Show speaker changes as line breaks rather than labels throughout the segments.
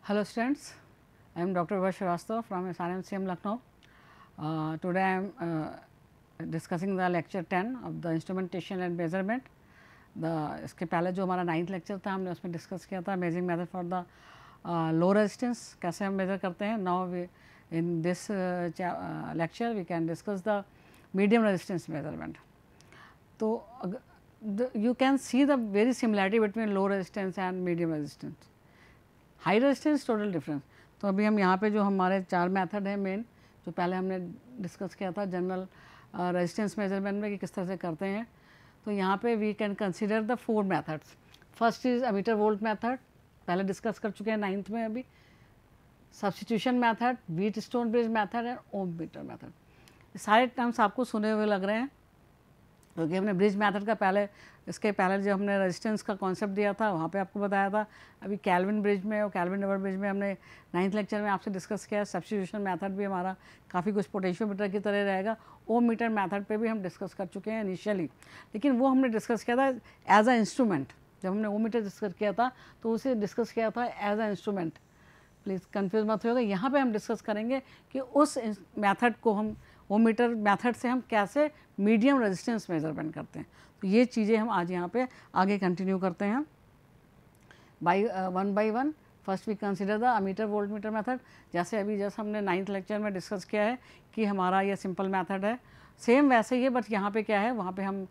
Hello students, I am Dr. Vash Shrivastava from SRMCM Lucknow. Today I am discussing the lecture 10 of the instrumentation and measurement. इसके पहले जो हमारा 9th lecture था हमने उसमें discuss किया था measuring method for the low resistance, कैसे हम मेजर करते हैं. Now in this lecture we can discuss the medium resistance measurement. तो you can see the very similarity between low resistance and medium resistance. High resistance total difference. तो अभी हम यहाँ पे जो हमारे 4 मेथड हैं मेन, जो पहले हमने डिस्कस किया था जनरल रेजिस्टेंस मेजरमेंट में कि किस तरह से करते हैं. तो यहाँ पे we can consider the 4 methods. First is ammeter volt method, पहले डिस्कस कर चुके हैं 9th में. अभी substitution method, Wheatstone bridge method and ohm meter method. सारे टर्म्स आपको सुने हुए लग रहे हैं क्योंकि हमने ब्रिज मेथड का पहले, इसके पहले जो हमने रेजिस्टेंस का कॉन्सेप्ट दिया था वहाँ पे आपको बताया था. अभी कैल्विन ब्रिज में और कैल्विन डबल ब्रिज में हमने 9th लेक्चर में आपसे डिस्कस किया. सब्स्टिट्यूशन मेथड भी हमारा काफ़ी कुछ पोटेंशियोमीटर की तरह रहेगा. ओम मीटर मेथड पे भी हम डिस्कस कर चुके हैं इनिशियली, लेकिन वो हमने डिस्कस किया था एज अ इंस्ट्रूमेंट. जब हमने ओम मीटर डिस्कस किया था तो उसे डिस्कस किया था as a instrument. Please confuse मत होगा. यहाँ पर हम डिस्कस करेंगे कि उस मेथड को हम ओम मीटर मेथड से हम कैसे मीडियम रेजिस्टेंस मेजरमेंट करते हैं. तो ये चीज़ें हम आज यहाँ पे आगे कंटिन्यू करते हैं one by one. First we consider the ammeter volt meter method. जैसे हमने 9th लेक्चर में डिस्कस किया है कि हमारा ये सिंपल मेथड है, सेम वैसे ही है, बट यहाँ पे क्या है, वहाँ पे हम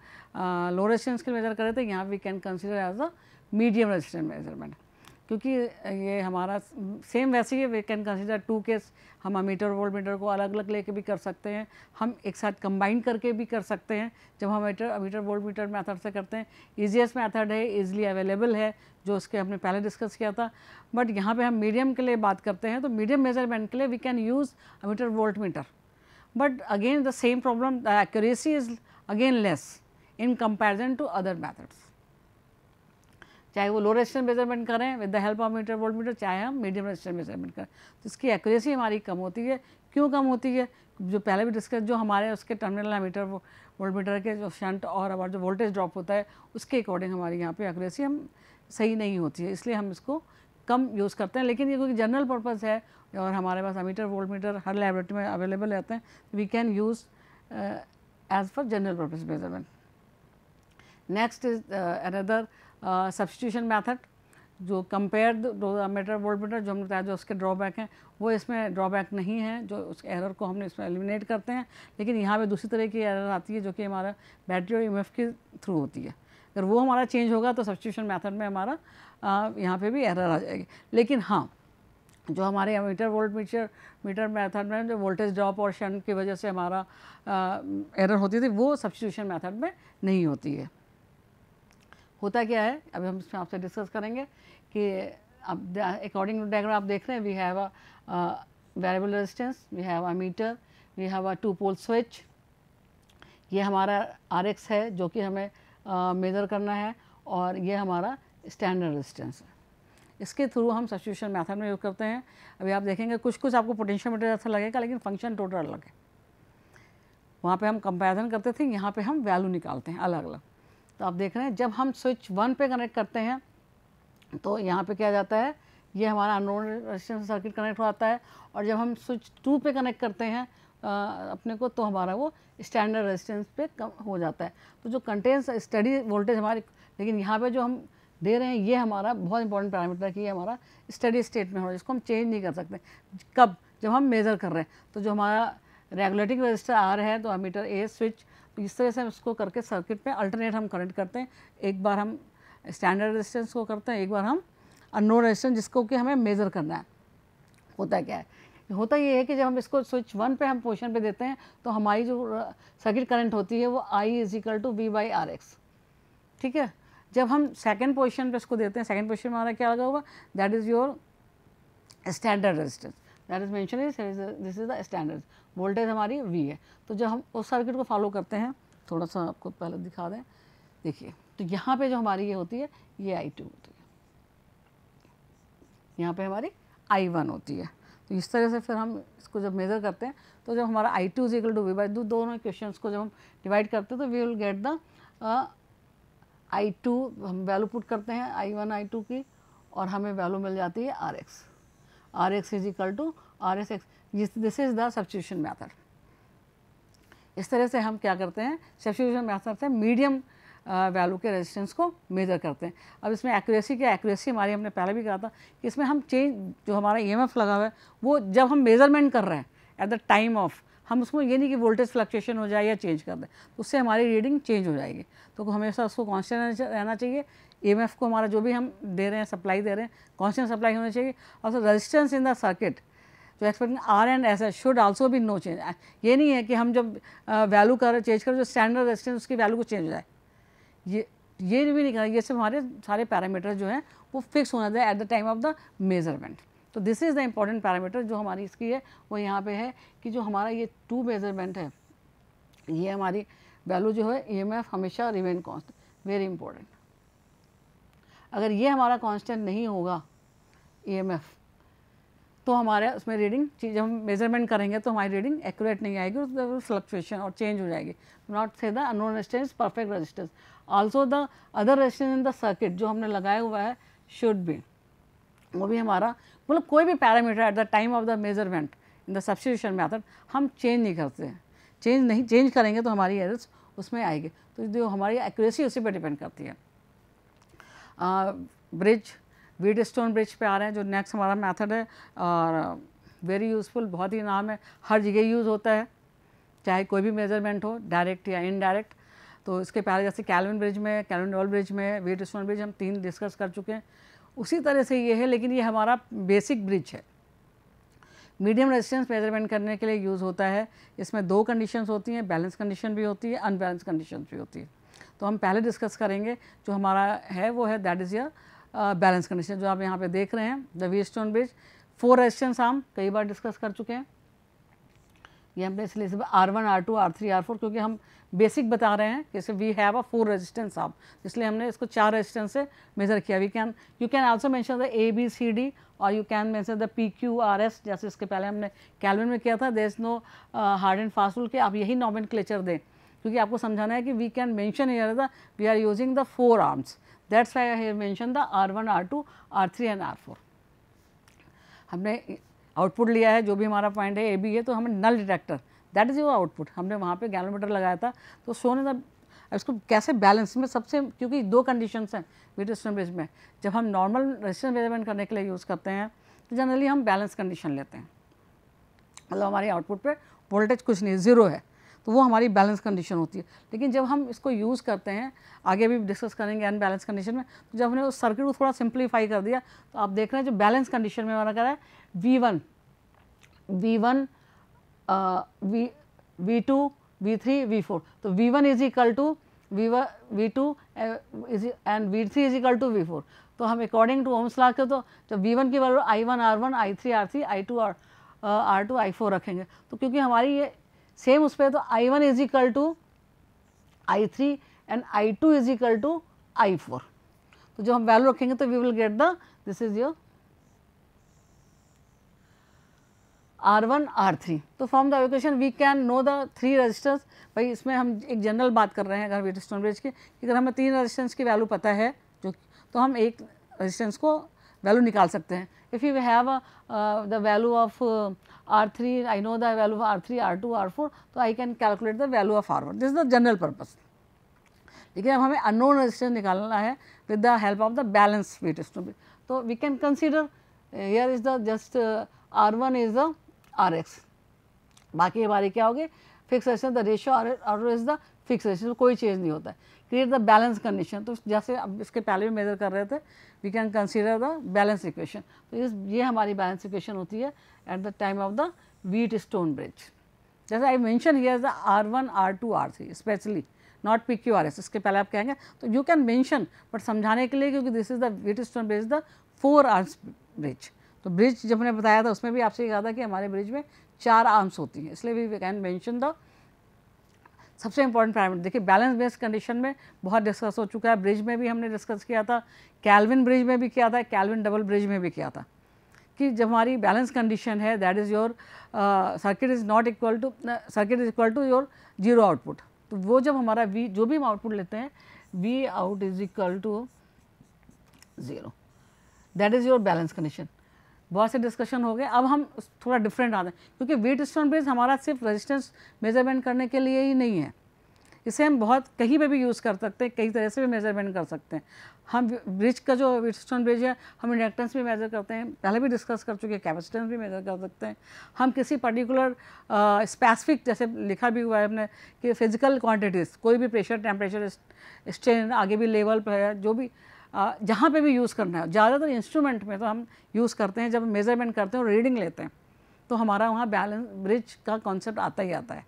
लो रेजिस्टेंस के मेजर कर रहे थे, यहाँ we can consider as a medium resistance measurement. क्योंकि ये हमारा सेम वैसे ही वी कैन कंसिडर 2 केस. हम अमीटर वोल्ट मीटर को अलग अलग लेके भी कर सकते हैं, हम एक साथ कंबाइन करके भी कर सकते हैं जब हम अमीटर वोल्ट मीटर मेथड से करते हैं. ईजीएस्ट मेथड है, ईजिली अवेलेबल है, जो उसके हमने पहले डिस्कस किया था. बट यहाँ पे हम मीडियम के लिए बात करते हैं, तो मीडियम मेजरमेंट के लिए we can use ammeter volt meter. But again the same problem, the accuracy is again less in comparison to other methods. चाहे वो लो रेजिस्टेंस मेजरमेंट करें with the help of meter volt meter, चाहे हम medium resistance measurement करें, तो इसकी accuracy हमारी कम होती है. क्यों कम होती है? जो पहले भी डिस्कस, जो हमारे उसके टर्मिनल मीटर वोल्ट मीटर के जो शंट और हमारा जो वोल्टेज ड्रॉप होता है उसके अकॉर्डिंग हमारी यहाँ पे एक्यूरेसी हम सही नहीं होती है, इसलिए हम इसको कम यूज़ करते हैं. लेकिन ये क्योंकि जनरल पर्पज़ है और हमारे पास अमीटर वोल्ट मीटर हर लैबोरेटरी में अवेलेबल रहते हैं, we can use as for general purpose measurement. Next is another substitution method, जो कंपेयर दो अमीटर वोल्ट मीटर, जो हमने बताया जो उसके ड्रॉबैक हैं, वो इसमें ड्रॉबैक नहीं है, जो उस एरर को हमने इसमें एलिमिनेट करते हैं. लेकिन यहाँ पे दूसरी तरह की एरर आती है जो कि हमारा बैटरी और ईएमएफ के थ्रू होती है. अगर वो हमारा चेंज होगा तो सब्स्टिट्यूशन मेथड में हमारा यहाँ पे भी एरर आ जाएगी. लेकिन हाँ, जो हमारे अमीटर वोल्ट मीटर मेथड में जो वोल्टेज ड्रॉप और शंट की वजह से हमारा एरर होती थी, वो सब्स्टिट्यूशन मेथड में नहीं होती है. होता क्या है, अभी हम इसमें आपसे डिस्कस करेंगे कि अब अकॉर्डिंग टू डायग्राम आप देख रहे हैं, we have a variable resistance, we have a meter, we have a 2 pole switch. ये हमारा RX है जो कि हमें मेज़र करना है, और ये हमारा स्टैंडर्ड रेजिस्टेंस है. इसके थ्रू हम सब्स्टिट्यूशन मेथड में यूज़ करते हैं. अभी आप देखेंगे कुछ आपको पोटेंशियोमीटर जैसा लगेगा, लेकिन फंक्शन टोटल अलग है. वहाँ पे हम कंपैरिजन करते थे, यहाँ पे हम वैल्यू निकालते हैं अलग अलग. तो आप देख रहे हैं जब हम स्विच 1 पे कनेक्ट करते हैं तो यहाँ पे क्या जाता है, ये हमारा अननोन रेजिस्टेंस सर्किट कनेक्ट हो जाता है. और जब हम स्विच 2 पे कनेक्ट करते हैं अपने को, तो हमारा वो स्टैंडर्ड रेजिस्टेंस पे कम हो जाता है. तो जो कंटेंस स्टडी वोल्टेज हमारी, लेकिन यहाँ पे जो हम दे रहे हैं ये हमारा बहुत इंपॉर्टेंट पैरामीटर है कि ये हमारा स्टडी स्टेट में हो, जिसको हम चेंज नहीं कर सकते. कब? जब हम मेज़र कर रहे हैं. तो जो हमारा रेगुलेटिंग रजिस्टर R है, तो अमीटर A स्विच, तो इस तरह से हम इसको करके सर्किट में अल्टरनेट हम करंट करते हैं. एक बार हम स्टैंडर्ड रेजिस्टेंस को करते हैं, एक बार हम अननोन रेजिस्टेंस जिसको कि हमें मेज़र करना है. होता क्या है, होता ये है कि जब हम इसको स्विच 1 पे हम पोजीशन पे देते हैं तो हमारी जो सर्किट करंट होती है वो I = V/RX. ठीक है. जब हम सेकेंड पोजीशन पे इसको देते हैं, सेकेंड पोजीशन में हमारा क्या लगा हुआ, that is your standard resistance, that is mention is this is the standard. Voltage हमारी V है. तो जब हम उस सर्किट को फॉलो करते हैं, थोड़ा सा आपको पहले दिखा दें, देखिए. तो यहाँ पे जो हमारी ये होती है, ये I2 होती है, यहाँ पे हमारी I1 होती है. तो इस तरह से फिर हम इसको जब मेज़र करते हैं, तो जब हमारा I2 = V/2, दोनों इक्वेशंस को जब हम डिवाइड करते हैं तो we will get the I2, हम वैल्यू पुट करते हैं I1 I2 की, और हमें वैल्यू मिल जाती है RX. R X is equal to R S X, this is the substitution method. इस तरह से हम क्या करते हैं, सब्स्टिट्यूशन मेथड से मीडियम वैल्यू के रेजिस्टेंस को मेजर करते हैं। अब इसमें एक्यूरेसी क्या, एक्यूरेसी हमारी हमने पहले भी कहा था कि इसमें हम चेंज जो हमारा ईएमएफ लगा हुआ है वो जब हम मेजरमेंट कर रहे हैं एट द टाइम ऑफ, हम उसमें ये नहीं कि वोल्टेज फ्लक्चुएशन हो जाए या चेंज कर दें, तो उससे हमारी रीडिंग चेंज हो जाएगी। तो हमेशा उसको कांस्टेंट रहना चाहिए, ईएमएफ को हमारा जो भी हम दे रहे हैं सप्लाई दे रहे हैं कांस्टेंट सप्लाई होनी चाहिए। और रेजिस्टेंस इन द सर्किट जो expecting R and S should also be no change. ये नहीं है कि हम जब वैल्यू कर चेंज करें जो स्टैंडर्ड रेजिस्टेंस उसकी वैल्यू को चेंज हो जाए, ये भी नहीं करना। ये सब हमारे सारे पैरामीटर जो हैं वो फिक्स होना चाहिए at the time of the measurement. तो this is the important parameter जो हमारी इसकी है वो यहाँ पे है कि जो हमारा ये 2 मेजरमेंट है, ये हमारी वैल्यू जो है ईएमएफ हमेशा रिमेन कांस्टेंट, वेरी इंपॉर्टेंट। अगर ये हमारा कांस्टेंट नहीं होगा ईएमएफ तो हमारे उसमें रीडिंग जब हम मेजरमेंट करेंगे तो हमारी रीडिंग एक्यूरेट नहीं आएगी, उसमें फ्लक्चुएशन और चेंज हो जाएगी। नॉट से the unknown resistance perfect resistance, also the other resistance in the circuit जो हमने लगाया हुआ है शुड बी, वो भी हमारा मतलब कोई भी parameter eight the time of the measurement in the substitution method हम चेंज नहीं करते हैं। चेंज करेंगे तो हमारी एरर्स उसमें आएगी। तो जो हमारी एक्यूरेसी उसी पर डिपेंड करती है। ब्रिज व्हीटस्टोन ब्रिज पे आ रहे हैं जो नेक्स्ट हमारा मेथड है, और वेरी यूज़फुल, बहुत ही नाम है, हर जगह यूज़ होता है चाहे कोई भी मेजरमेंट हो डायरेक्ट या इनडायरेक्ट। तो इसके पहले जैसे कैल्विन ब्रिज में, कैल्विन डबल ब्रिज में, व्हीटस्टोन ब्रिज हम 3 डिस्कस कर चुके हैं, उसी तरह से ये है, लेकिन ये हमारा बेसिक ब्रिज है। मीडियम रेजिस्टेंस मेजरमेंट करने के लिए यूज़ होता है। इसमें 2 कंडीशंस होती हैं, बैलेंस कंडीशन भी होती है, अनबैलेंस कंडीशन भी होती है। तो हम पहले डिस्कस करेंगे जो हमारा है वो है that is your balance condition जो आप यहाँ पे देख रहे हैं। द व्हीटस्टोन ब्रिज 4 रेजिस्टेंस हम कई बार डिस्कस कर चुके हैं। ये हमने इसलिए R1 R2 R3 R4 क्योंकि हम बेसिक बता रहे हैं कि वी हैव अ 4 रेजिस्टेंस आप, इसलिए हमने इसको 4 रेजिस्टेंस से मेजर किया। You can also mention the ABCD और you can mention the PQRS, जैसे इसके पहले हमने कैल्विन में किया था। There is no hard and fast rule कि आप यही नॉमेनक्लेचर दें, क्योंकि आपको समझाना है कि we can mention here the we are using the 4 arms, that's why I have mention the R1 R2 R3 and R4। हमने आउटपुट लिया है जो भी हमारा पॉइंट है AB है, तो हमें null detector that is your output, हमने वहाँ पे गैलोमीटर लगाया था। तो शोने द इसको कैसे बैलेंस में सबसे, क्योंकि 2 कंडीशंस हैं व्हीटस्टोन ब्रिज में, जब हम नॉर्मल रेजिस्टेंस मेजरमेंट करने के लिए यूज़ करते हैं तो जनरली हम बैलेंस कंडीशन लेते हैं, मतलब हमारी आउटपुट पे वोल्टेज कुछ नहीं, 0 है, तो वो हमारी बैलेंस कंडीशन होती है। लेकिन जब हम इसको यूज़ करते हैं, आगे भी डिस्कस करेंगे अनबैलेंस कंडीशन में, तो जब हमने उस सर्किट को थोड़ा सिंप्लीफाई कर दिया तो आप देख रहे हैं जो बैलेंस कंडीशन में हमारा क्या है V1 V2 V3 V4, तो V1 is equal to V2 and V3 is equal to V4। तो हम अकॉर्डिंग टू ओम्स लॉ के तो जब V1 की value I1 R1 I3 R3 I2 R2 I4 रखेंगे, तो क्योंकि हमारी ये सेम उस पर, तो I1 is equal to I3 and I2 is equal to I4। तो जब हम वैल्यू रखेंगे तो we will get the this is your R1 R3। तो from the equation we can know the 3 resistance. भाई इसमें हम एक जनरल बात कर रहे हैं अगर व्हीटस्टोन ब्रिज की, अगर हमें 3 रेजिस्टेंस की वैल्यू पता है जो, तो हम एक रेजिस्टेंस को वैल्यू निकाल सकते हैं। If you have the value of R3, I know the value of R3 R2 R4, तो I can calculate the value of R1, this is the general purpose. लेकिन अब हमें अननोन रेजिस्टेंस निकालना है with the help of the balance Wheatstone bridge, तो we can consider here is the just R1 is the RX, बाकी हमारी क्या होगी fix resistance, the ratio R is the fix resistance, कोई चेंज नहीं होता है। क्रिएट द बैलेंस कंडीशन, तो जैसे अब इसके पहले भी मेजर कर रहे थे, we can consider the balance equation. तो ये हमारी बैलेंस इक्वेशन होती है at the time of the Wheatstone bridge. जैसे I mention here the R1 R2 R3 specially, not PQRS, इसके पहले आप कहेंगे तो यू कैन मेंशन, बट समझाने के लिए, क्योंकि this is the Wheatstone bridge the 4 arms bridge. तो ब्रिज जब मैंने बताया था उसमें भी आपसे ये कहा था कि हमारे ब्रिज में 4 आर्म्स होती हैं, इसलिए वी कैन मेंशन द सबसे इंपॉर्टेंट पैरामीटर। देखिए बैलेंस बेस्ड कंडीशन में बहुत डिस्कस हो चुका है, ब्रिज में भी हमने डिस्कस किया था, कैल्विन ब्रिज में भी किया था, कैल्विन डबल ब्रिज में भी किया था, कि जब हमारी बैलेंस कंडीशन है that is your circuit is not equal to, circuit is equal to your 0 output. तो वो जब हमारा वी जो भी हम आउटपुट लेते हैं V out is equal to 0, that is your balance condition. बहुत से डिस्कशन हो गए। अब हम थोड़ा डिफरेंट आते हैं, क्योंकि व्हीटस्टोन ब्रिज हमारा सिर्फ रेजिस्टेंस मेजरमेंट करने के लिए ही नहीं है, इसे हम बहुत कहीं पे भी यूज़ कर सकते हैं, कई तरह से भी मेजरमेंट कर सकते हैं। हम ब्रिज का जो व्हीटस्टोन ब्रिज है, हम इंडक्टेंस भी मेजर करते हैं, पहले भी डिस्कस कर चुके हैं, कैपेसिटेंस भी मेजर कर सकते हैं। हम किसी पर्टिकुलर स्पेसिफिक, जैसे लिखा भी हुआ है हमने कि फिजिकल क्वांटिटीज़, कोई भी प्रेशर, टेम्परेचर, स्ट्रेन, आगे भी लेवल पर है, जो भी जहाँ पे भी यूज़ करना है। ज़्यादातर इंस्ट्रूमेंट में तो हम यूज़ करते हैं, जब मेजरमेंट करते हैं और रीडिंग लेते हैं तो हमारा वहाँ बैलेंस ब्रिज का कॉन्सेप्ट आता ही आता है।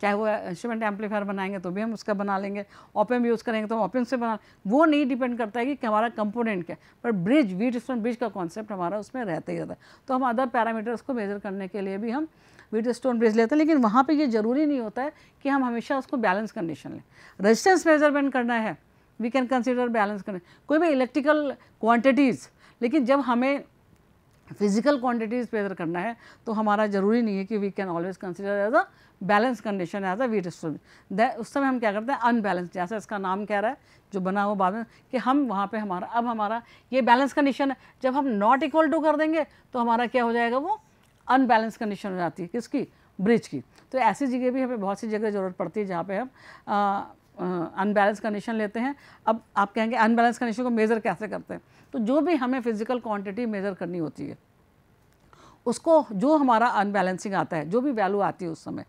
चाहे वो इंस्ट्रूमेंट एम्पलीफायर बनाएंगे तो भी हम उसका बना लेंगे, ओपएम्प यूज़ करेंगे तो ओपएम्प से बना, वो नहीं डिपेंड करता है कि हमारा कंपोनेंट क्या है, पर ब्रिज, व्हीटस्टोन ब्रिज का कॉन्सेप्ट हमारा उसमें रहता ही रहता है। तो हम अदर पैरामीटर्स को मेजर करने के लिए भी हम व्हीटस्टोन ब्रिज लेते हैं, लेकिन वहाँ पे ये ज़रूरी नहीं होता है कि हम हमेशा उसको बैलेंस कंडीशन लें। रेजिस्टेंस मेजरमेंट करना है, वी कैन कंसिडर बैलेंस करना, कोई भी इलेक्ट्रिकल क्वांटिटीज़, लेकिन जब हमें फिजिकल क्वांटिटीज़ मेजर करना है तो हमारा ज़रूरी नहीं है कि we can always consider as a balance condition as a Wheatstone. उस समय हम क्या करते हैं, अनबैलेंस, जैसा इसका नाम कह रहा है, जो बना हुआ बाद में कि हम वहाँ पे हमारा ये बैलेंस कंडीशन है। जब हम नॉट इक्वल टू कर देंगे तो हमारा क्या हो जाएगा, वो अनबैलेंस कंडीशन हो जाती है, किसकी, ब्रिज की। तो ऐसी जगह भी हमें बहुत सी जगह ज़रूरत पड़ती है जहाँ पे हम अनबैलेंस कंडीशन लेते हैं। अब आप कहेंगे अनबैलेंस कंडीशन को मेज़र कैसे करते हैं, तो जो भी हमें फिजिकल क्वांटिटी मेज़र करनी होती है, उसको जो हमारा अनबैलेंसिंग आता है, जो भी वैल्यू आती है उस समय,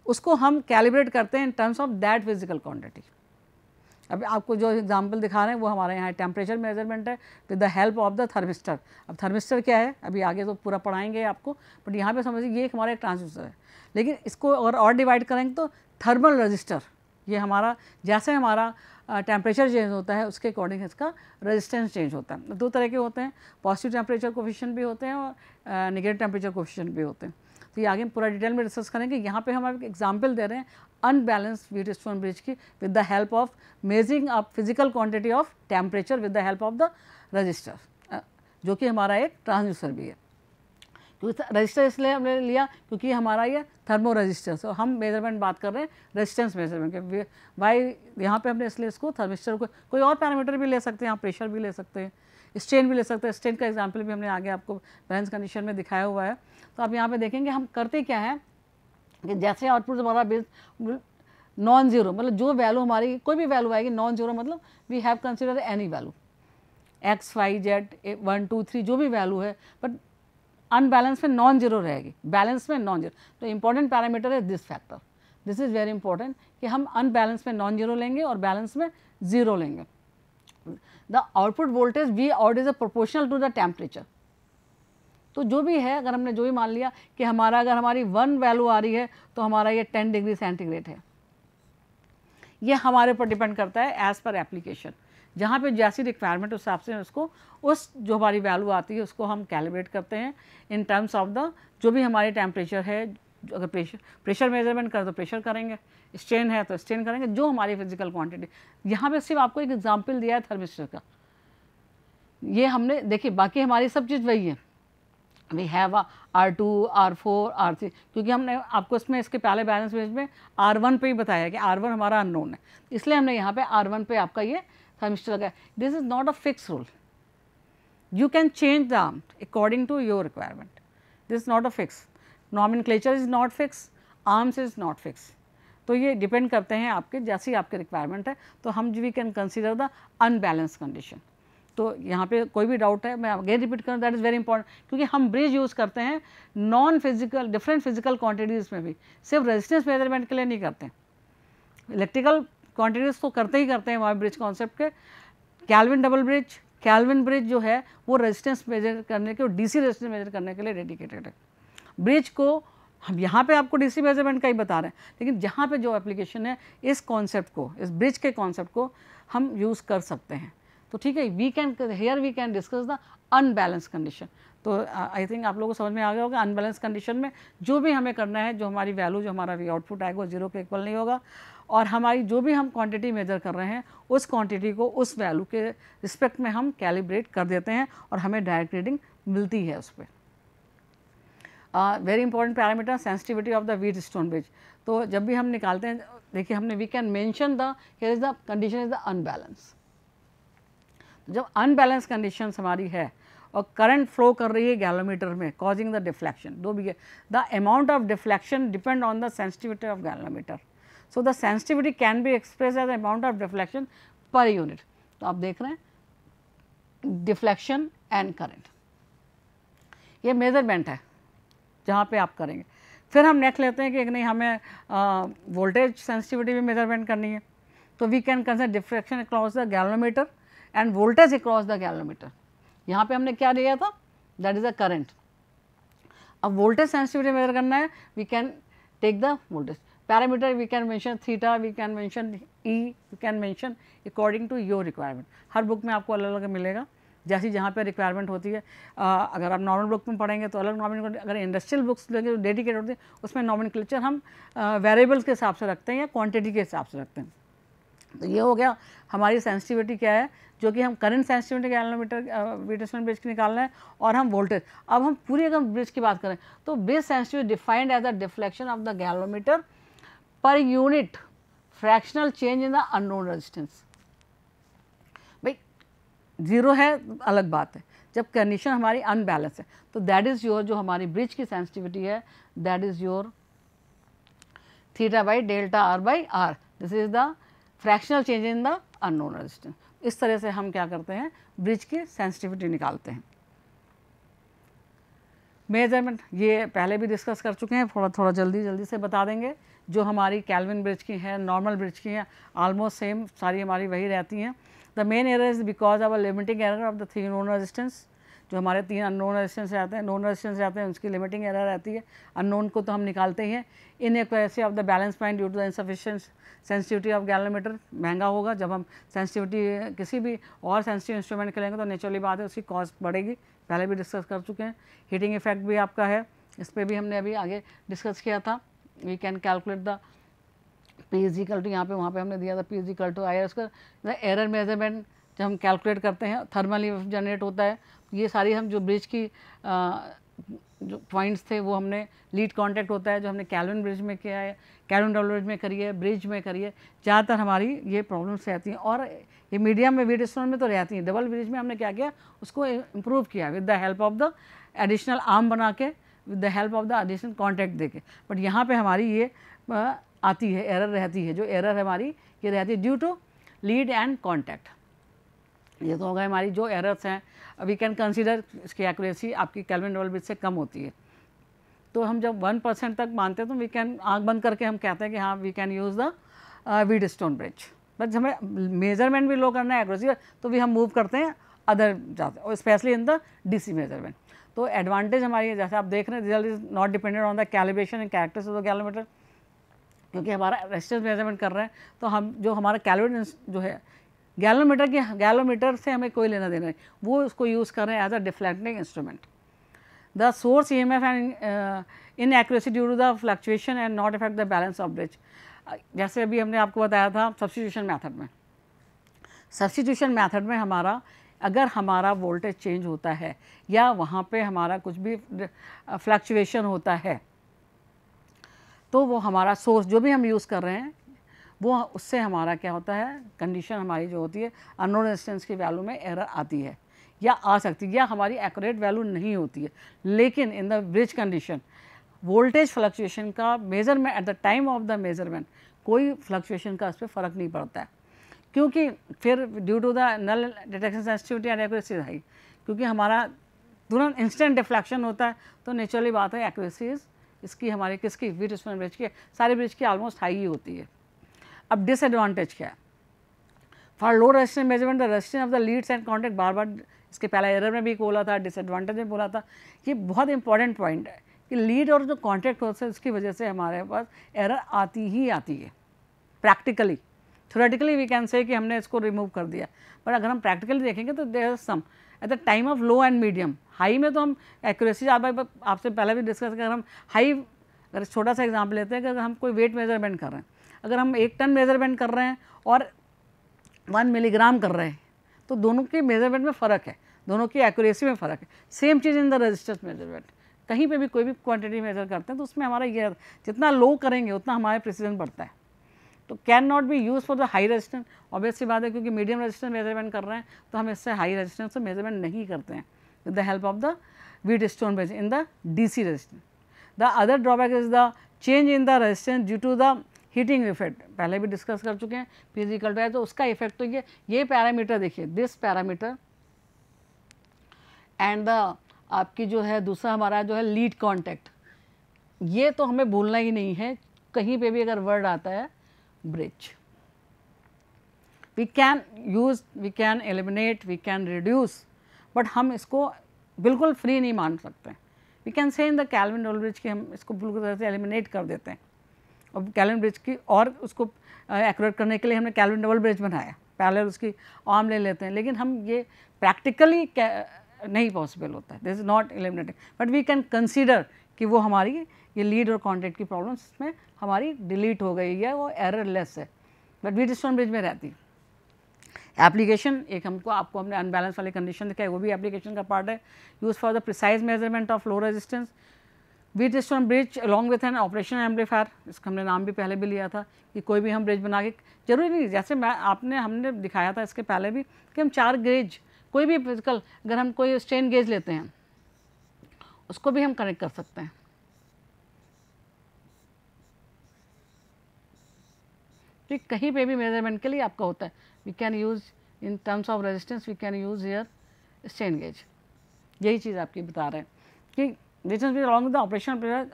उसको हम कैलिब्रेट करते हैं इन terms of that physical quantity. अभी आपको जो एग्जांपल दिखा रहे हैं वो हमारे यहाँ टेम्परेचर मेजरमेंट है with the help of the thermistor. अब थर्मिस्टर क्या है, अभी आगे तो पूरा पढ़ाएंगे आपको, बट यहाँ पे समझिए ये हमारा एक ट्रांसड्यूसर है, लेकिन इसको अगर और डिवाइड करेंगे तो थर्मल रजिस्टर, ये हमारा जैसे हमारा टेम्परेचर चेंज होता है उसके अकॉर्डिंग इसका रेजिस्टेंस चेंज होता है। दो तरह के होते हैं, पॉजिटिव टेम्परेचर कोफिशिएंट भी होते हैं और नेगेटिव टेम्परेचर कोफिशिएंट भी होते हैं। तो ये आगे पूरा डिटेल में डिस्कस करेंगे। यहाँ पे हम एक एग्जांपल दे रहे हैं अनबैलेंस्ड व्हीटस्टोन ब्रिज की with the help of measuring a physical quantity of temperature with the help of the register, जो कि हमारा एक ट्रांसड्यूसर भी है। क्योंकि रजिस्टर इसलिए हमने लिया क्योंकि हमारा ये थर्मो रजिस्टर, तो हम मेजरमेंट बात कर रहे हैं रेजिस्टेंस मेजरमेंट के, वाई यहाँ पे हमने इसलिए इसको थर्मिस्टर को, कोई और पैरामीटर भी ले सकते हैं, यहाँ प्रेशर भी ले सकते हैं, स्ट्रेन भी ले सकते हैं। स्ट्रेन का एग्जांपल भी हमने आगे आपको बैलेंस कंडीशन में दिखाया हुआ है। तो आप यहाँ पे देखेंगे हम करते क्या है कि जैसे आउटपुट हमारा नॉन जीरो, मतलब जो वैल्यू हमारी कोई भी वैल्यू आएगी नॉन जीरो, मतलब we have consider any value X Y Z 1 2 3 जो भी वैल्यू है, बट अनबैलेंस में नॉन जीरो रहेगी, बैलेंस में नॉन जीरो। तो इंपॉर्टेंट पैरामीटर है this factor, this is very important कि हम अनबैलेंस में नॉन जीरो लेंगे और बैलेंस में जीरो लेंगे। The output voltage V out is a proportional to the temperature. तो जो भी है, अगर हमने जो भी मान लिया कि हमारा अगर हमारी 1 वैल्यू आ रही है तो हमारा ये 10 डिग्री सेंटीग्रेड है, ये हमारे ऊपर डिपेंड करता है एज़ पर एप्लीकेशन। जहाँ पे जैसी रिक्वायरमेंट उस हिसाब से उसको उस जो हमारी वैल्यू आती है उसको हम कैलिब्रेट करते हैं इन टर्म्स ऑफ द जो भी हमारे टेम्परेचर है। अगर प्रेशर मेजरमेंट करें तो प्रेशर करेंगे, स्ट्रेन है तो स्ट्रेन करेंगे, जो हमारी फिजिकल क्वांटिटी। यहाँ पे सिर्फ आपको एक एग्जांपल दिया है थर्मिस्टर का, ये हमने देखिए, बाकी हमारी सब चीज़ वही है। We have R2 R4 R3, क्योंकि हमने आपको इसमें इसके पहले बैलेंस पेज में R1 पे ही बताया कि R1 हमारा अननोन है, इसलिए हमने यहाँ पे R1 पे आपका ये थर्मिस्टर लगाया। This is not a fix rule, you can change the according to your requirement. This is not a fix. Nomenclature is not fixed, arms is not fixed. तो ये डिपेंड करते हैं आपके जैसी आपके रिक्वायरमेंट है। तो हम we can consider the unbalance condition. तो यहाँ पे कोई भी डाउट है, मैं अगेन रिपीट करूँ, दैट इज़ वेरी इंपॉर्टेंट, क्योंकि हम ब्रिज यूज़ करते हैं non physical different physical quantities में भी, सिर्फ रेजिस्टेंस मेजरमेंट के लिए नहीं करते हैं। इलेक्ट्रिकल क्वांटिटीज़ तो करते ही करते हैं वहाँ ब्रिज कॉन्सेप्ट के। Kelvin double bridge, Kelvin bridge जो है वो रेजिस्टेंस मेजर करने के और डीसी रेजिस्टेंस मेजर करने के लिए डेडिकेटेड है। ब्रिज को हम यहाँ पे आपको डीसी मेजरमेंट का ही बता रहे हैं, लेकिन जहाँ पे जो एप्लीकेशन है इस कॉन्सेप्ट को, इस ब्रिज के कॉन्सेप्ट को हम यूज़ कर सकते हैं। तो ठीक है, we can discuss the unbalance condition. तो आई थिंक आप लोगों को समझ में आ गया होगा, अनबैलेंस कंडीशन में जो भी हमें करना है, जो हमारी वैल्यू, जो हमारा वी आउटपुट आएगा वो जीरो के इक्वल नहीं होगा, और हमारी जो भी हम क्वांटिटी मेजर कर रहे हैं उस क्वांटिटी को उस वैल्यू के रिस्पेक्ट में हम कैलिब्रेट कर देते हैं और हमें डायरेक्ट रीडिंग मिलती है उस पर। Very important parameter sensitivity of the Wheatstone bridge. तो जब भी हम निकालते हैं, देखिए हमने we can mention the here is the condition is the unbalance. जब अनबैलेंस कंडीशन हमारी है और करंट फ्लो कर रही है गैलोमीटर में, कॉजिंग द डिफ्लेक्शन, दो भी है। The amount of deflection depend on the sensitivity of galvanometer, so the sensitivity can be express as amount of deflection per unit. तो आप देख रहे हैं डिफ्लेक्शन एंड करंट, ये मेजरमेंट है जहाँ पे आप करेंगे। फिर हम नेक्स्ट लेते हैं कि नहीं हमें वोल्टेज सेंसिटिविटी भी मेजरमेंट करनी है, तो we can consider deflection across the galvanometer and voltage across the galvanometer. यहाँ पे हमने क्या लिया था, दैट इज अ करंट। अब वोल्टेज सेंसिटिविटी मेजर करना है, we can take the voltage parameter, we can mention theta, we can mention E, we can mention according to your requirement. हर बुक में आपको अलग अलग मिलेगा, जैसी जहाँ पे रिक्वायरमेंट होती है। अगर आप नॉर्मल बुक में पढ़ेंगे तो अलग नॉमिनक्लेचर, अगर इंडस्ट्रियल बुक्स लेंगे जो डेडिकेटेड होती है उसमें नॉमिनक्लेचर हम वेरिएबल्स के हिसाब से रखते हैं या क्वांटिटी के हिसाब से रखते हैं। तो ये हो गया हमारी सेंसिटिविटी क्या है, जो कि हम करंट सेंसिटिविटी गैलोमीटर वीटरसन ब्रिज की निकालना है, और हम वोल्टेज। अब हम पूरी अगर ब्रिज की बात करें तो bridge sensitivity defined as the deflection of the galvanometer per unit fractional change in the unknown resistance. भाई जीरो है अलग बात है, जब कंडीशन हमारी अनबैलेंस है तो दैट इज़ योर, जो हमारी ब्रिज की सेंसिटिविटी है that is your theta by delta R by R, this is the fractional change in the unknown resistance. इस तरह से हम क्या करते हैं, ब्रिज की सेंसिटिविटी निकालते हैं। मेजरमेंट ये पहले भी डिस्कस कर चुके हैं, थोड़ा जल्दी से बता देंगे। जो हमारी कैल्विन ब्रिज की हैं, नॉर्मल ब्रिज की हैं, ऑलमोस्ट सेम सारी हमारी वही रहती हैं। The main error is because of a limiting error of the 3 known resistance. जो हमारे 3 अननोन रेजिस्टेंस रहते हैं, नोन रेजिस्टेंस रहते हैं, उसकी लिमिटिंग एरर रहती है। अननोन को तो हम निकालते ही हैं। Inaccuracy of the balance point due to the insufficient sensitivity of galvanometer, महंगा होगा। जब हम सेंसिटिविटी किसी भी और सेंसिटिव इंस्ट्रूमेंट के लेंगे तो नेचुरली बात है उसकी कॉस्ट बढ़ेगी, पहले भी डिस्कस कर चुके हैं। हीटिंग इफेक्ट भी आपका है, इस पर भी हमने अभी आगे डिस्कस किया था। We can calculate the P is equal to, यहाँ पे वहाँ पे हमने दिया था P is equal to I R square. The error measurement जब हम कैलकुलेट करते हैं थर्मली जनरेट होता है। ये सारी हम जो ब्रिज की जो पॉइंट्स थे वो हमने लीड कांटेक्ट होता है जो हमने कैल्विन ब्रिज में किया है, कैल्विन डबल ब्रिज में करी है, ब्रिज में करी है। ज़्यादातर हमारी ये प्रॉब्लम्स रहती हैं, और ये मीडियम में वीटस्टोन में तो रहती हैं। डबल ब्रिज में हमने क्या किया, उसको इम्प्रूव किया with the help of the additional arm बना के, with the help of the additional contact दे के। बट यहाँ पे हमारी ये आती है, एरर रहती है। जो एरर है हमारी ये रहती है due to lead and contact. ये तो हो गए हमारी जो एरर्स हैं। वी कैन कंसीडर इसकी एक्यूरेसी आपकी कैल्विन डबल ब्रिज से कम होती है। तो हम जब 1% तक मानते हैं तो वी कैन आँख बंद करके हम कहते हैं कि हाँ we can use the Wheatstone bridge. But हमें मेजरमेंट भी लो करना है, एक्यूरेसी, तो भी हम मूव करते हैं अदर जाते हैं, और specially in the DC measurement. तो एडवांटेज हमारी, जैसे आप देख रहे हैं, result is not dependent on the calibration and characters of the galvanometer, क्योंकि हमारा रेजिस्टेंस मेजरमेंट कर रहे हैं। तो हम जो हमारा कैलोमीटर जो है गैलोमीटर से हमें कोई लेना देना नहीं, वो उसको यूज़ कर रहे हैं as a deflecting instrument. The source EMF and inaccuracy due to the fluctuation and not affect the balance of bridge. जैसे अभी हमने आपको बताया था सब्स्टिट्यूशन मेथड में, सब्स्टिट्यूशन मेथड में हमारा अगर हमारा वोल्टेज चेंज होता है या वहाँ पे हमारा कुछ भी फ्लक्चुएशन होता है, तो वो हमारा सोर्स जो भी हम यूज़ कर रहे हैं वो उससे हमारा क्या होता है, कंडीशन हमारी जो होती है अननोन रेजिस्टेंस की वैल्यू में एरर आती है या आ सकती है, या हमारी एक्यूरेट वैल्यू नहीं होती है। लेकिन in the bridge condition voltage fluctuation का measurement at the time of the measurement कोई फ्लक्चुएशन का उस पर फ़र्क नहीं पड़ता है, क्योंकि फिर due to the null detection sensitivity and accuracy high, क्योंकि हमारा तुरंत इंस्टेंट डिफ्लेक्शन होता है। तो नेचुरली बात है एक्यूरेसी इसकी हमारी किसकी, वीटस्टोन ब्रिज की, सारी ब्रिज की ऑलमोस्ट हाई ही होती है। अब डिसएडवांटेज क्या है, for low resistance measurement the resistance of the leads and contact, बार बार इसके पहले एरर में भी बोला था, डिसएडवांटेज में बोला था। ये बहुत इंपॉर्टेंट पॉइंट है कि लीड और जो कॉन्टैक्ट होता है उसकी वजह से हमारे पास एरर आती ही आती है। प्रैक्टिकली थ्योरेटिकली वी कैन से कि हमने इसको रिमूव कर दिया, बट अगर हम प्रैक्टिकली देखेंगे तो there is some at the time of low and medium. High में तो हम एक्यूरेसी, आपसे पहले भी डिस्कस कर, हम हाई, अगर छोटा सा एग्जाम्पल लेते हैं कि अगर हम कोई वेट मेजरमेंट कर रहे हैं, अगर हम 1 टन मेजरमेंट कर रहे हैं और 1 मिलीग्राम कर रहे हैं, तो दोनों के मेजरमेंट में फ़र्क है, दोनों की एक्यूरेसी में फ़र्क है। Same cheese in the resistance measurement, कहीं पे भी कोई भी क्वांटिटी मेजर करते हैं तो उसमें हमारा ये जितना लो करेंगे उतना हमारे प्रिसीजन बढ़ता है। तो can not be use for the high resistance, obvious सी बात है, क्योंकि मीडियम रेजिस्टेंस मेजरमेंट कर रहे हैं तो हम इससे हाई रेजिस्टेंस से मेजरमेंट नहीं करते हैं। with the help of the Wheatstone bridge in the DC resistance. The other drawback is the change in the resistance due to the heating effect, पहले भी डिस्कस कर चुके हैं फिजिकल है, तो उसका इफेक्ट तो ये पैरामीटर देखिए, दिस पैरामीटर एंड द आपकी जो है दूसरा हमारा जो है लीड कांटेक्ट, ये तो हमें भूलना ही नहीं है, कहीं पे भी अगर वर्ड आता है bridge, we can use, we can eliminate, we can reduce, but हम इसको बिल्कुल फ्री नहीं मान सकते। We can say in the Kelvin double bridge की हम इसको बिल्कुल तरह से एलिमिनेट कर देते हैं, और कैल्विन ब्रिज की और उसको एक्यूरेट करने के लिए हमने कैल्विन डबल ब्रिज बनाया, पैरेलल उसकी आर्म ले लेते हैं, लेकिन हम ये प्रैक्टिकली नहीं पॉसिबल होता है, this is not eliminating, but we can consider कि वो हमारी ये लीड और कॉन्टैक्ट की प्रॉब्लम्स में हमारी डिलीट हो गई है, वो एरर लेस है, बट व्हीटस्टोन ब्रिज में रहती है। एप्लीकेशन एक हमको आपको हमने अनबैलेंस वाली कंडीशन दिखाई, वो भी एप्लीकेशन का पार्ट है, use for the precise measurement of low resistance, Wheatstone bridge along with an operation amplifier, इसका हमने नाम भी पहले भी लिया था कि कोई भी हम ब्रिज बना के, जरूरी नहीं जैसे हमने दिखाया था इसके पहले भी कि हम 4 गेज कोई भी फिजिकल, अगर हम कोई स्ट्रेन गेज लेते हैं उसको भी हम कनेक्ट कर सकते हैं, तो कहीं पे भी मेजरमेंट के लिए आपका होता है, we can use in terms of resistance, we can use here strain gauge, यही चीज़ आपकी बता रहे हैं कि डिस्टेंस भी along with the operation,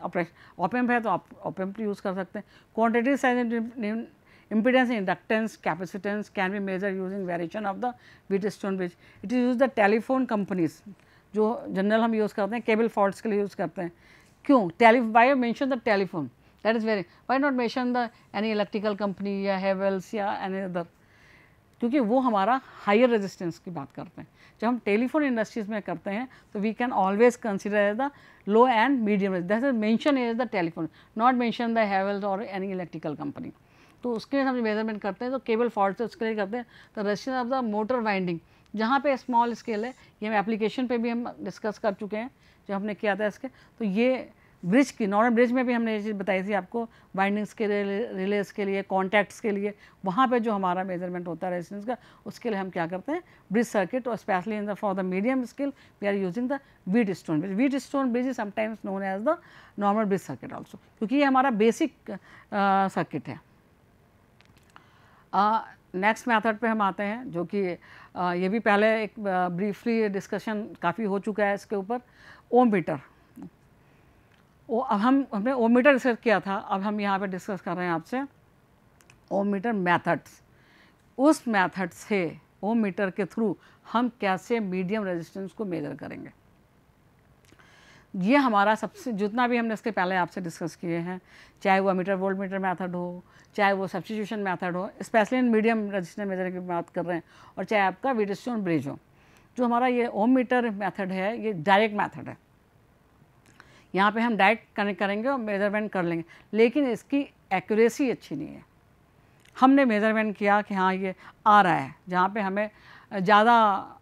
op amp है तो आप ऑपएम्प यूज़ कर सकते हैं। Quantity size impedance, inductance, capacitance can be measured using variation of the Wheatstone bridge. It is used the telephone companies, जो जनरल हम यूज़ करते हैं केबल फॉल्ट्स के लिए यूज़ करते हैं। क्यों why mention the telephone, that is very, why not mention the any electrical company या हेवेल्स या एनी अदर, क्योंकि वो हमारा हायर रेजिस्टेंस की बात करते हैं। जब हम टेलीफोन इंडस्ट्रीज़ में करते हैं तो we can always consider as the low and medium, that is mention as the telephone, not mention the Havells और एनी इलेक्ट्रिकल कंपनी। तो उसके लिए हम मेजरमेंट करते हैं, तो केबल फॉल्ट से उसके लिए करते हैं। तो resistance of the motor winding जहाँ पे स्मॉल स्केल है, ये हम एप्लीकेशन पे भी हम डिस्कस कर चुके हैं जो हमने किया था इसके। तो ये ब्रिज की, नॉर्मल ब्रिज में भी हमने ये चीज़ बताई थी आपको, वाइंडिंग्स के लिए, रिलेज के लिए, कॉन्टैक्ट्स के लिए, वहाँ पे जो हमारा मेजरमेंट होता है रेजिस्टेंस का, उसके लिए हम क्या करते हैं ब्रिज सर्किट, और specially in the for the medium scale we are using the Wheatstone bridge. Wheatstone bridge is sometimes known as the normal bridge circuit also, क्योंकि ये हमारा बेसिक सर्किट है। नेक्स्ट मेथड पे हम आते हैं, जो कि ये भी पहले एक ब्रीफली डिस्कशन काफ़ी हो चुका है इसके ऊपर, ओम मीटर। अब हमने ओम मीटर डिस्कस किया था, अब हम यहाँ पे डिस्कस कर रहे हैं आपसे ओम मीटर मेथड्स। उस मेथड से ओम मीटर के थ्रू हम कैसे मीडियम रेजिस्टेंस को मेजर करेंगे, ये हमारा सबसे, जितना भी हमने इसके पहले आपसे डिस्कस किए हैं, चाहे वो मीटर वोल्ट मीटर मेथड हो, चाहे वो सब्स्टिट्यूशन मेथड हो, specially in medium resistance measure की बात कर रहे हैं, और चाहे आपका व्हीटस्टोन ब्रिज हो, जो हमारा ये ओम मीटर मेथड है ये डायरेक्ट मेथड है। यहाँ पे हम डायरेक्ट कनेक्ट करेंगे और मेजरमेंट कर लेंगे, लेकिन इसकी एक्यूरेसी अच्छी नहीं है। हमने मेजरमेंट किया कि हाँ ये आ रहा है, जहाँ पे हमें ज़्यादा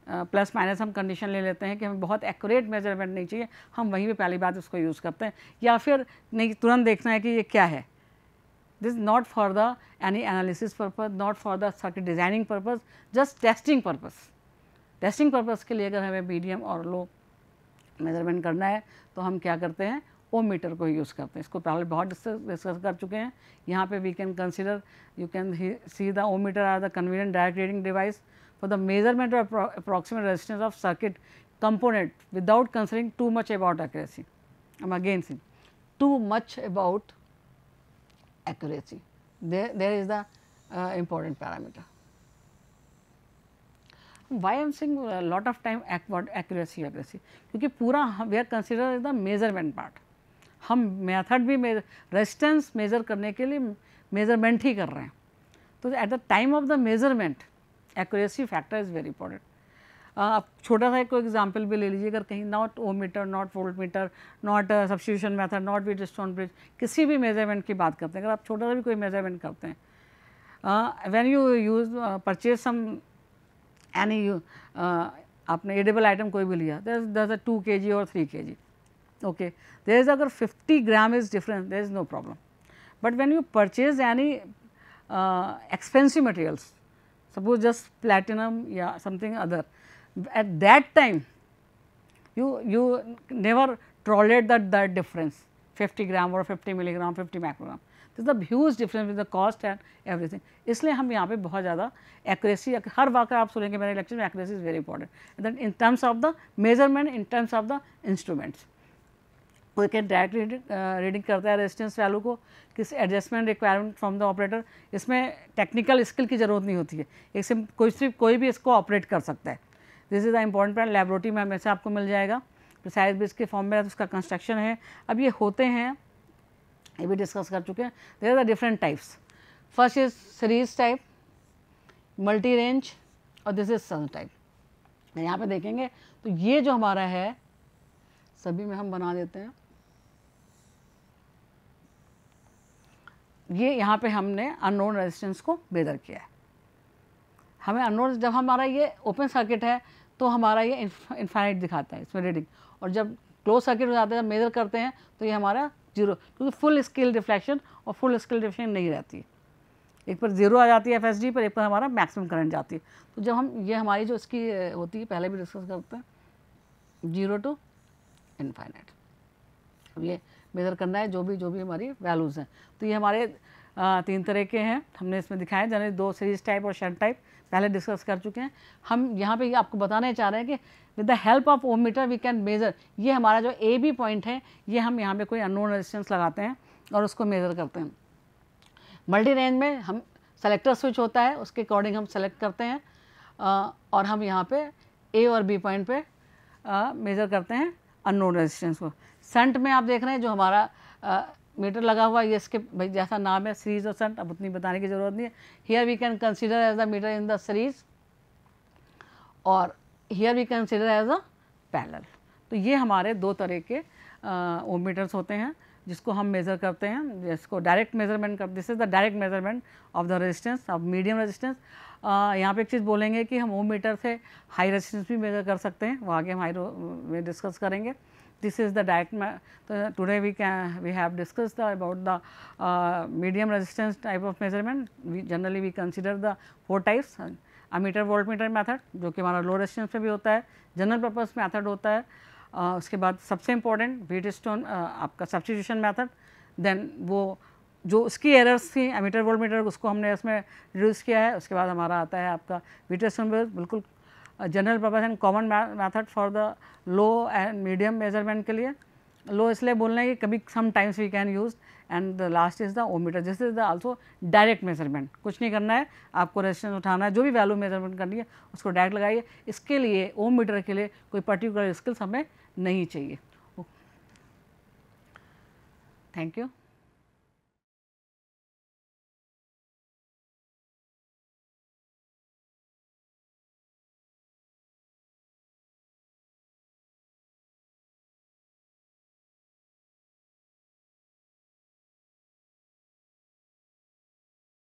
प्लस माइनस हम कंडीशन ले लेते हैं कि हमें बहुत एक्यूरेट मेजरमेंट नहीं चाहिए, हम वहीं पे पहली बात उसको यूज़ करते हैं, या फिर नहीं तुरंत देखना है कि ये क्या है। This not for the any analysis purpose, not for the circuit designing purpose, just testing purpose. Testing purpose के लिए अगर हमें मीडियम और लो मेजरमेंट करना है तो हम क्या करते हैं, ओम मीटर को यूज़ करते हैं। इसको पहले बहुत डिस्कस कर चुके हैं। यहाँ पे we can consider, you can see the ohm meter are the convenient direct reading device for the measurement of approximate resistance of circuit component without considering too much about accuracy. I am again saying too much about accuracy. There is the important parameter. Why I am saying a lot of time about accuracy, क्योंकि पूरा we are considered the measurement part. हम method भी resistance measure करने के लिए measurement ही कर रहे हैं। तो eight the time of the measurement accuracy factor is very important. आप छोटा सा कोई एग्जांपल भी ले लीजिए, अगर कहीं not ohm meter, not volt meter, not substitution method, not Wheatstone bridge, किसी भी मेजरमेंट की बात करते हैं, अगर आप छोटा सा भी कोई मेजरमेंट करते हैं, when you use purchase some any आपने एडेबल आइटम कोई भी लिया, देयर इज 2 kg और 3 kg, ओके, देयर इज अगर 50 gram is difference, there is no problem. But when you purchase any expensive materials, suppose just platinum, yeah, something other, at that time you never tolerate that difference 50 ग्राम और 50 milligram 50 microgram, this the huge difference with the cost and everything. इसलिए हम यहाँ पे बहुत ज़्यादा accuracy, हर वाक़ आप सुनेंगे मेरे लेक्चर में, accuracy is very important that in terms of the measurement, in terms of the instruments. कोई कैन डायरेक्ट रीडिंग करता है रेजिस्टेंस वैल्यू को, किस adjustment requirement from the operator, इसमें टेक्निकल स्किल की ज़रूरत नहीं होती है, एक सिर्फ कोई भी इसको ऑपरेट कर सकता है। This is the important part. Laboratory में हमेशा आपको मिल जाएगा, प्रिसाइज बेस के फॉर्म में उसका कंस्ट्रक्शन है। अब ये होते हैं, ये भी डिस्कस कर चुके हैं। There are the different types, first is series type, multi range, और दिस इज सन टाइप। यहाँ पे देखेंगे तो ये जो हमारा है, सभी में हम बना देते हैं, ये यहाँ पे हमने अननोन रेजिस्टेंस को मेजर किया है। हमें अननोन, जब हमारा ये ओपन सर्किट है तो हमारा ये इनफाइनाइट दिखाता है इसमें रीडिंग, और जब क्लोज सर्किट हो जाता है, जब मेजर करते हैं तो ये हमारा जीरो, क्योंकि फुल स्केल रिफ्लेक्शन और फुल स्केल रिफ्लेक्शन नहीं रहती है। एक पर जीरो आ जाती है FSD पर, एक पर हमारा मैक्सिमम करंट जाती है। तो जब हम ये हमारी जो इसकी होती है, पहले भी डिस्कस करते हैं, 0 to इनफाइनाइट, अब ये मेज़र करना है जो भी हमारी वैल्यूज़ हैं। तो ये हमारे 3 तरह के हैं, हमने इसमें दिखाए जनरली 2 सीरीज टाइप और शंट टाइप, पहले डिस्कस कर चुके हैं। हम यहाँ पे आपको बताना चाह रहे हैं कि with the help of ohm meter we can measure, ये हमारा जो AB पॉइंट है, ये हम यहाँ पे कोई अननोन रेजिस्टेंस लगाते हैं और उसको मेज़र करते हैं। मल्टी रेंज में हम सेलेक्टर स्विच होता है, उसके अकॉर्डिंग हम सेलेक्ट करते हैं और हम यहाँ पे A और B पॉइंट पे मेज़र करते हैं अननोन रेजिस्टेंस को। शंट में आप देख रहे हैं जो हमारा मीटर लगा हुआ है, ये इसके भाई जैसा नाम है सीरीज और शंट, अब उतनी बताने की ज़रूरत नहीं है। Here we can consider as the meter in the series और here we consider as a parallel. तो ये हमारे 2 तरह के ओम मीटर्स होते हैं जिसको हम मेज़र करते हैं, जिसको डायरेक्ट मेजरमेंट कर, this is the direct measurement of the resistance of medium resistance. यहाँ पे एक चीज़ बोलेंगे कि हम ओम मीटर से हाई रेजिस्टेंस भी मेज़र कर सकते हैं, वो आगे हम हाई में डिस्कस करेंगे। This is the direct, today we have discussed about the medium resistance type of measurement. We generally consider the 4 types, ammeter voltmeter method जो कि हमारा लो रेजिस्टेंस पे भी होता है, जनरल पर्पस मेथड होता है, उसके बाद सबसे इम्पोर्टेंट व्हीटस्टोन आपका सब्स्टिट्यूशन मेथड, देन वो जो उसकी एरर्स थी एमीटर वोल्टमीटर उसको हमने इसमें रिड्यूस किया है। उसके बाद हमारा आता है आपका व्हीटस्टोन बिल्कुल general purpose and common method for the low and medium measurement के लिए। लो इसलिए बोलना है कि कभी sometimes we can use, and the last is the ohm meter, this is the also direct measurement. कुछ नहीं करना है, आपको रेजिस्टेंस उठाना है, जो भी वैल्यू मेजरमेंट करनी है उसको डायरेक्ट लगाइए। इसके लिए ओम मीटर के लिए कोई पर्टिकुलर स्किल्स हमें नहीं चाहिए। Thank you.